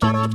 Hello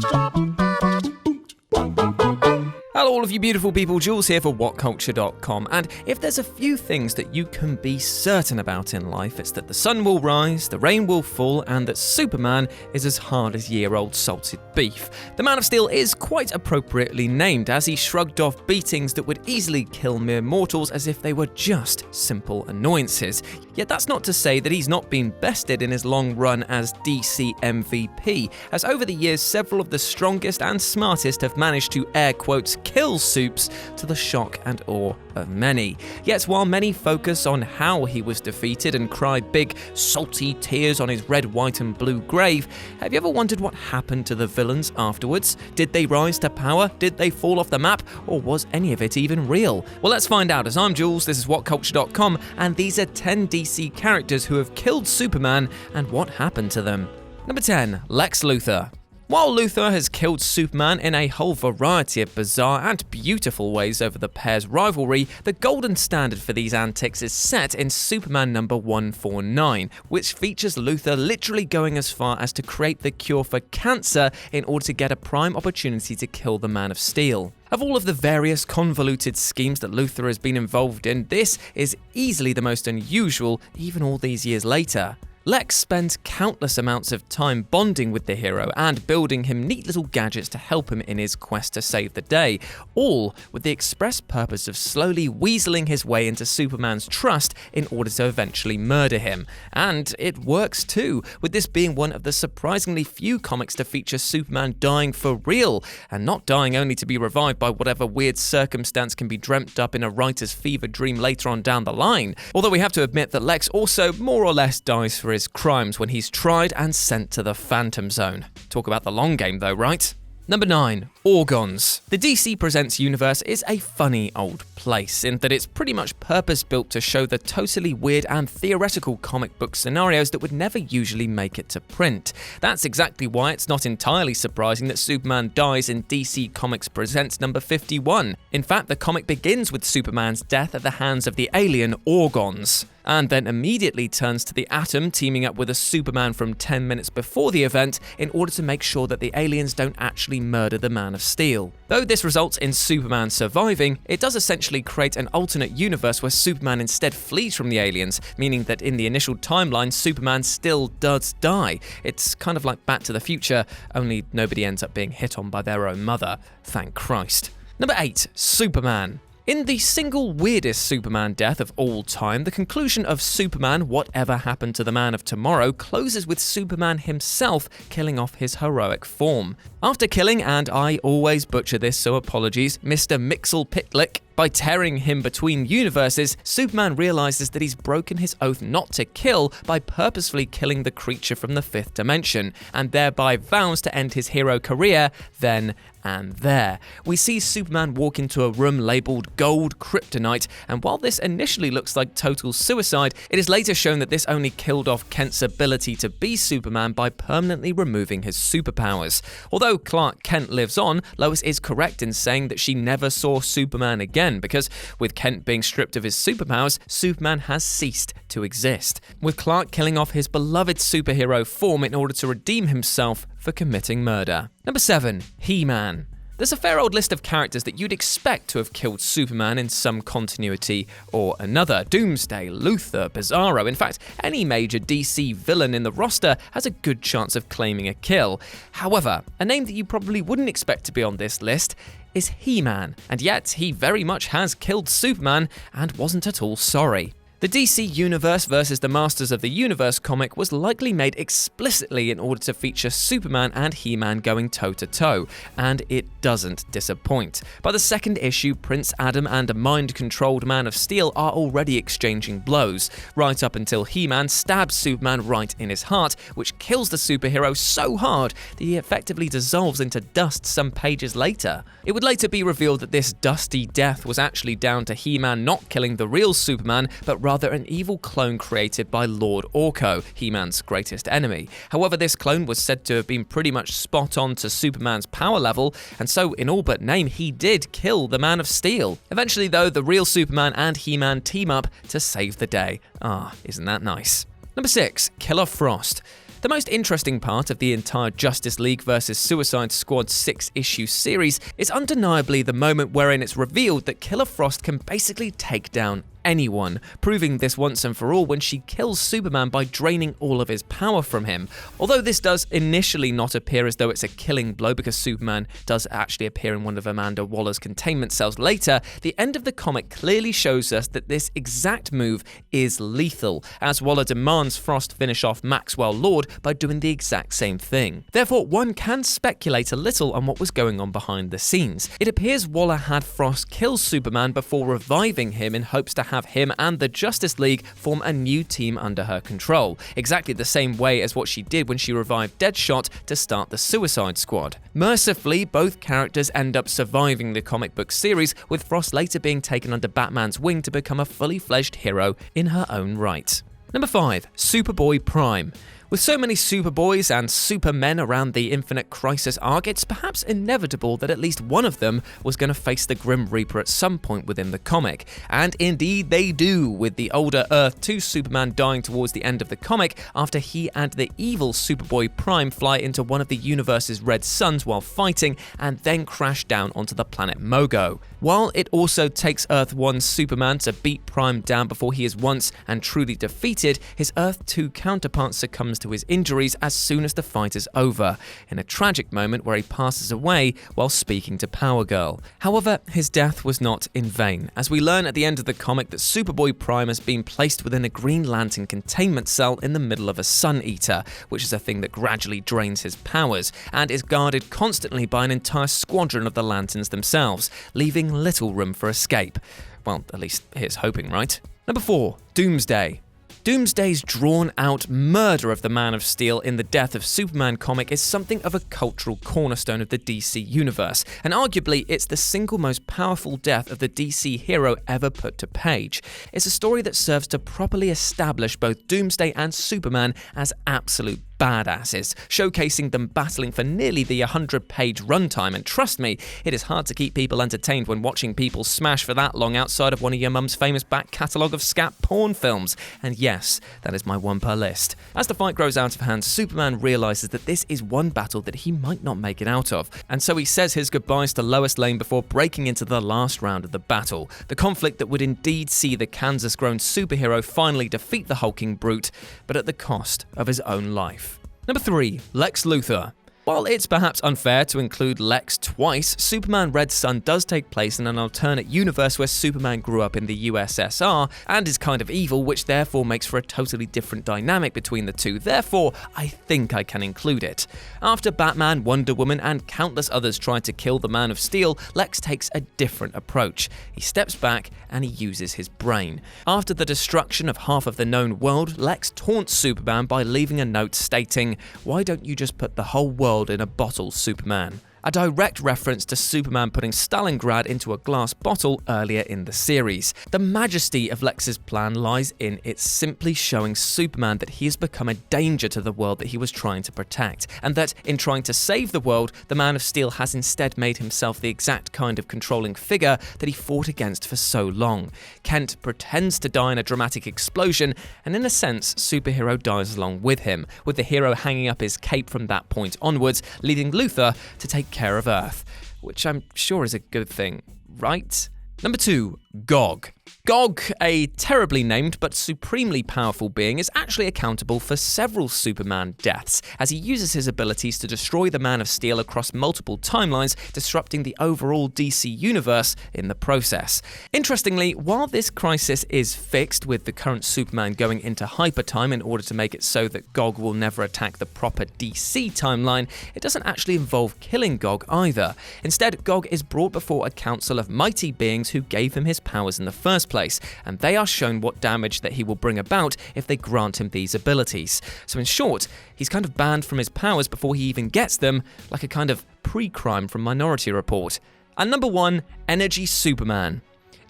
all of you beautiful people, Jules here for WhatCulture.com, and if there's a few things that you can be certain about in life, it's that the sun will rise, the rain will fall, and that Superman is as hard as year-old salted beef. The Man of Steel is quite appropriately named, as he shrugged off beatings that would easily kill mere mortals as if they were just simple annoyances. Yet that's not to say that he's not been bested in his long run as DC MVP, as over the years several of the strongest and smartest have managed to air quotes kill Supes to the shock and awe of many. Yet while many focus on how he was defeated and cry big salty tears on his red, white and blue grave, have you ever wondered what happened to the villains afterwards? Did they rise to power? Did they fall off the map? Or was any of it even real? Well, let's find out, as I'm Jules, this is WhatCulture.com, and these are 10 DC characters who have killed Superman and what happened to them. Number 10. Lex Luthor. While Luthor has killed Superman in a whole variety of bizarre and beautiful ways over the pair's rivalry, the golden standard for these antics is set in Superman number 149, which features Luthor literally going as far as to create the cure for cancer in order to get a prime opportunity to kill the Man of Steel. Of all of the various convoluted schemes that Luthor has been involved in, this is easily the most unusual, even all these years later. Lex spends countless amounts of time bonding with the hero and building him neat little gadgets to help him in his quest to save the day, all with the express purpose of slowly weaseling his way into Superman's trust in order to eventually murder him. And it works too, with this being one of the surprisingly few comics to feature Superman dying for real, and not dying only to be revived by whatever weird circumstance can be dreamt up in a writer's fever dream later on down the line. Although we have to admit that Lex also more or less dies for his crimes when he's tried and sent to the Phantom Zone. Talk about the long game though, right? Number 9. Orgons. The DC Presents universe is a funny old place in that it's pretty much purpose-built to show the totally weird and theoretical comic book scenarios that would never usually make it to print. That's exactly why it's not entirely surprising that Superman dies in DC Comics Presents number 51. In fact, the comic begins with Superman's death at the hands of the alien Orgons, and then immediately turns to the Atom teaming up with a Superman from 10 minutes before the event in order to make sure that the aliens don't actually murder the Man of Steel. Though this results in Superman surviving, it does essentially create an alternate universe where Superman instead flees from the aliens, meaning that in the initial timeline, Superman still does die. It's kind of like Back to the Future, only nobody ends up being hit on by their own mother. Thank Christ. Number 8. Superman. In the single weirdest Superman death of all time, the conclusion of Superman, Whatever Happened to the Man of Tomorrow, closes with Superman himself killing off his heroic form. After killing, and I always butcher this so apologies, Mr. Mixel-Pitlick, by tearing him between universes, Superman realizes that he's broken his oath not to kill by purposefully killing the creature from the 5th dimension, and thereby vows to end his hero career then and there. We see Superman walk into a room labeled Gold Kryptonite, and while this initially looks like total suicide, it is later shown that this only killed off Kent's ability to be Superman by permanently removing his superpowers. Although Clark Kent lives on, Lois is correct in saying that she never saw Superman again, because with Kent being stripped of his superpowers, Superman has ceased to exist, with Clark killing off his beloved superhero form in order to redeem himself for committing murder. Number 7. He-Man. There's a fair old list of characters that you'd expect to have killed Superman in some continuity or another. Doomsday, Luthor, Bizarro. In fact, any major DC villain in the roster has a good chance of claiming a kill. However, a name that you probably wouldn't expect to be on this list is He-Man, and yet he very much has killed Superman and wasn't at all sorry. The DC Universe vs. the Masters of the Universe comic was likely made explicitly in order to feature Superman and He-Man going toe-to-toe, and it doesn't disappoint. By the second issue, Prince Adam and a mind-controlled Man of Steel are already exchanging blows, right up until He-Man stabs Superman right in his heart, which kills the superhero so hard that he effectively dissolves into dust some pages later. It would later be revealed that this dusty death was actually down to He-Man not killing the real Superman, but rather an evil clone created by Lord Orko, He-Man's greatest enemy. However, this clone was said to have been pretty much spot on to Superman's power level, and so in all but name, he did kill the Man of Steel. Eventually though, the real Superman and He-Man team up to save the day. Ah, isn't that nice? Number 6. Killer Frost. The most interesting part of the entire Justice League vs. Suicide Squad 6-issue series is undeniably the moment wherein it's revealed that Killer Frost can basically take down anyone, proving this once and for all when she kills Superman by draining all of his power from him. Although this does initially not appear as though it's a killing blow because Superman does actually appear in one of Amanda Waller's containment cells later, the end of the comic clearly shows us that this exact move is lethal, as Waller demands Frost finish off Maxwell Lord by doing the exact same thing. Therefore, one can speculate a little on what was going on behind the scenes. It appears Waller had Frost kill Superman before reviving him in hopes to have him and the Justice League form a new team under her control, exactly the same way as what she did when she revived Deadshot to start the Suicide Squad. Mercifully, both characters end up surviving the comic book series, with Frost later being taken under Batman's wing to become a fully fledged hero in her own right. Number 5. Superboy-Prime. With so many Superboys and Supermen around the Infinite Crisis arc, it's perhaps inevitable that at least one of them was going to face the Grim Reaper at some point within the comic. And indeed they do, with the older Earth 2 Superman dying towards the end of the comic after he and the evil Superboy-Prime fly into one of the universe's red suns while fighting and then crash down onto the planet Mogo. While it also takes Earth 1's Superman to beat Prime down before he is once and truly defeated, his Earth 2 counterpart succumbs to his injuries as soon as the fight is over, in a tragic moment where he passes away while speaking to Power Girl. However, his death was not in vain, as we learn at the end of the comic that Superboy-Prime has been placed within a Green Lantern containment cell in the middle of a Sun Eater, which is a thing that gradually drains his powers, and is guarded constantly by an entire squadron of the Lanterns themselves, leaving little room for escape. Well, at least here's hoping, right? Number 4. Doomsday. Doomsday's drawn-out murder of the Man of Steel in the Death of Superman comic is something of a cultural cornerstone of the DC universe, and arguably it's the single most powerful death of the DC hero ever put to page. It's a story that serves to properly establish both Doomsday and Superman as absolute badasses, showcasing them battling for nearly the 100-page runtime, and trust me, it is hard to keep people entertained when watching people smash for that long outside of one of your mum's famous back catalogue of scat porn films. And yes, that is my one per list. As the fight grows out of hand, Superman realises that this is one battle that he might not make it out of, and so he says his goodbyes to Lois Lane before breaking into the last round of the battle, the conflict that would indeed see the Kansas-grown superhero finally defeat the hulking brute, but at the cost of his own life. Number 3. Lex Luthor. While it's perhaps unfair to include Lex twice, Superman Red Sun does take place in an alternate universe where Superman grew up in the USSR and is kind of evil, which therefore makes for a totally different dynamic between the two. Therefore, I think I can include it. After Batman, Wonder Woman, and countless others try to kill the Man of Steel, Lex takes a different approach. He steps back and he uses his brain. After the destruction of half of the known world, Lex taunts Superman by leaving a note stating, "Why don't you just put the whole world in a bottle, Superman?" A direct reference to Superman putting Stalingrad into a glass bottle earlier in the series. The majesty of Lex's plan lies in it simply showing Superman that he has become a danger to the world that he was trying to protect, and that in trying to save the world, the Man of Steel has instead made himself the exact kind of controlling figure that he fought against for so long. Kent pretends to die in a dramatic explosion, and in a sense, Superhero dies along with him, with the hero hanging up his cape from that point onwards, leading Luthor to take care of Earth, which I'm sure is a good thing, right? Number 2. Gog. Gog, a terribly named but supremely powerful being, is actually accountable for several Superman deaths, as he uses his abilities to destroy the Man of Steel across multiple timelines, disrupting the overall DC universe in the process. Interestingly, while this crisis is fixed with the current Superman going into hypertime in order to make it so that Gog will never attack the proper DC timeline, it doesn't actually involve killing Gog either. Instead, Gog is brought before a council of mighty beings who gave him his powers in the first place, and they are shown what damage that he will bring about if they grant him these abilities. So in short, he's kind of banned from his powers before he even gets them, like a kind of pre-crime from Minority Report. And number 1, Energy Superman.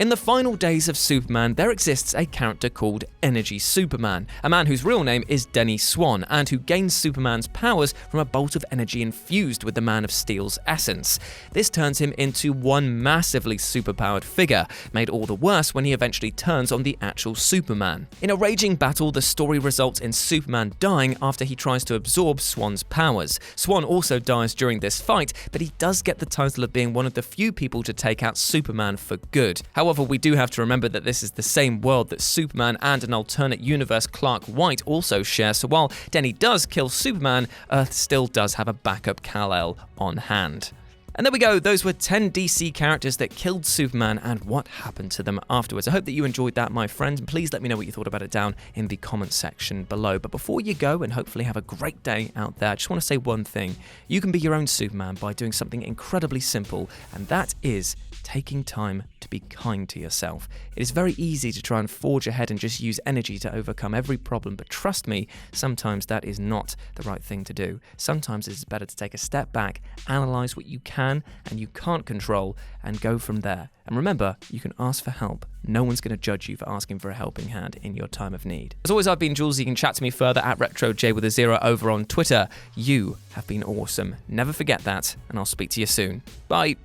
In the final days of Superman, there exists a character called Energy Superman, a man whose real name is Denny Swan, and who gains Superman's powers from a bolt of energy infused with the Man of Steel's essence. This turns him into one massively superpowered figure, made all the worse when he eventually turns on the actual Superman. In a raging battle, the story results in Superman dying after he tries to absorb Swan's powers. Swan also dies during this fight, but he does get the title of being one of the few people to take out Superman for good. However, we do have to remember that this is the same world that Superman and an alternate universe Clark White also share, so while Denny does kill Superman, Earth still does have a backup Kal-El on hand. And there we go, those were 10 DC characters that killed Superman and what happened to them afterwards. I hope that you enjoyed that, my friends, and please let me know what you thought about it down in the comment section below. But before you go and hopefully have a great day out there, I just want to say one thing. You can be your own Superman by doing something incredibly simple, and that is taking time to be kind to yourself. It is very easy to try and forge ahead and just use energy to overcome every problem, but trust me, sometimes that is not the right thing to do. Sometimes it is better to take a step back, analyze what you can and you can't control, and go from there. And remember, you can ask for help. No one's going to judge you for asking for a helping hand in your time of need. As always, I've been Jules. You can chat to me further at RetroJ with a 0 over on Twitter. You have been awesome. Never forget that, and I'll speak to you soon. Bye.